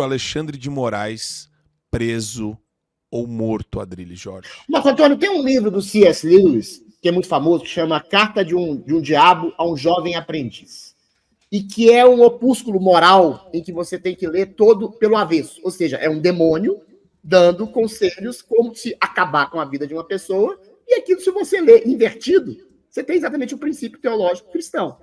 Alexandre de Moraes preso ou morto, Adrilles Jorge? Marco Antônio, tem um livro do C.S. Lewis, que é muito famoso, que chama Carta de um Diabo a um Jovem Aprendiz. E que é um opúsculo moral em que você tem que ler todo pelo avesso. Ou seja, é um demônio dando conselhos como se acabar com a vida de uma pessoa. E aquilo, se você ler invertido, você tem exatamente o princípio teológico cristão.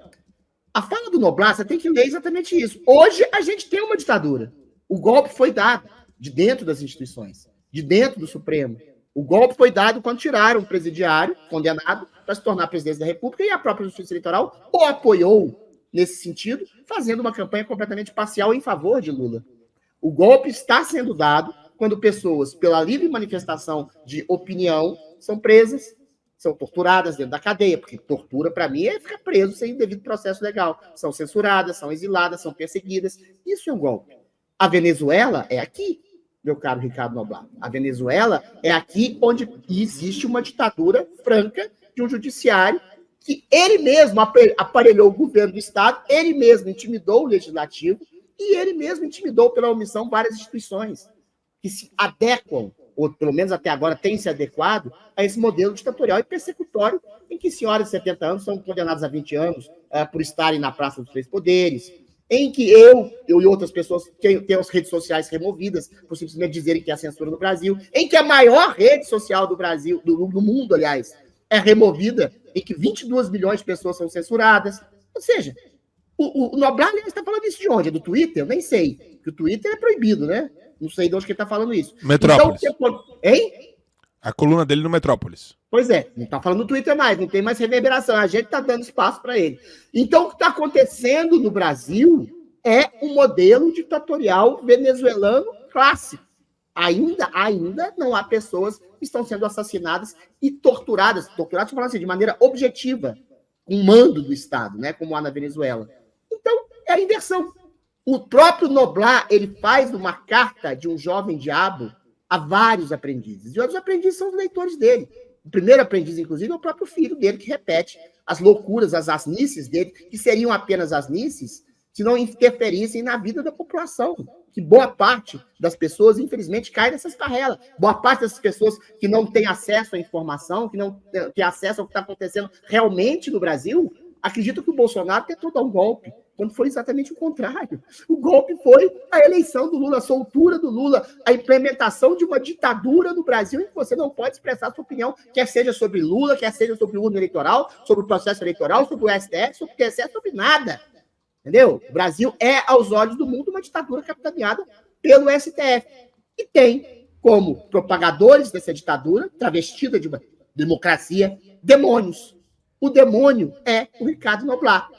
A fala do Noblar, você tem que ler exatamente isso. Hoje, a gente tem uma ditadura. O golpe foi dado de dentro das instituições, de dentro do Supremo. O golpe foi dado quando tiraram o presidiário, condenado, para se tornar presidente da República, e a própria Justiça Eleitoral o apoiou nesse sentido, fazendo uma campanha completamente parcial em favor de Lula. O golpe está sendo dado quando pessoas, pela livre manifestação de opinião, são presas, são torturadas dentro da cadeia, porque tortura, para mim, é ficar preso sem devido processo legal. São censuradas, são exiladas, são perseguidas. Isso é um golpe. A Venezuela é aqui, meu caro Ricardo Noblar. A Venezuela é aqui onde existe uma ditadura franca de um judiciário que ele mesmo aparelhou o governo do Estado, ele mesmo intimidou o legislativo e ele mesmo intimidou pela omissão várias instituições que se adequam, ou pelo menos até agora têm se adequado, a esse modelo ditatorial e persecutório em que senhoras de 70 anos são condenadas a 20 anos por estarem na Praça dos Três Poderes, em que eu e outras pessoas têm as redes sociais removidas por simplesmente dizerem que é a censura no Brasil, em que a maior rede social do Brasil, do mundo, aliás, é removida, em que 22 milhões de pessoas são censuradas. Ou seja, o Noblar está falando isso de onde? É do Twitter? Eu nem sei. Porque o Twitter é proibido, né? Não sei de onde que ele está falando isso. Metrópolis. Então, hein? A coluna dele no Metrópolis. Pois é, não está falando no Twitter mais, não tem mais reverberação. A gente está dando espaço para ele. Então, o que está acontecendo no Brasil é um modelo ditatorial venezuelano clássico. Ainda não há pessoas que estão sendo assassinadas e torturadas falando assim, de maneira objetiva, com mando do Estado, né, como há na Venezuela. Então, é a inversão. O próprio Noblar, ele faz uma carta de um jovem diabo a vários aprendizes. E os aprendizes são os leitores dele. O primeiro aprendiz, inclusive, é o próprio filho dele, que repete as loucuras, as asnices dele, que seriam apenas asnices se não interferissem na vida da população. Que boa parte das pessoas, infelizmente, cai nessas carrelas. Boa parte dessas pessoas que não têm acesso à informação, que não têm acesso ao que está acontecendo realmente no Brasil, acreditam que o Bolsonaro tentou dar um golpe, quando foi exatamente o contrário. O golpe foi a eleição do Lula, a soltura do Lula, a implementação de uma ditadura no Brasil em que você não pode expressar sua opinião, quer seja sobre Lula, quer seja sobre o urno eleitoral, sobre o processo eleitoral, sobre o STF, sobre nada. Entendeu? O Brasil é, aos olhos do mundo, uma ditadura capitaneada pelo STF. E tem como propagadores dessa ditadura, travestida de uma democracia, demônios. O demônio é o Ricardo Noblar.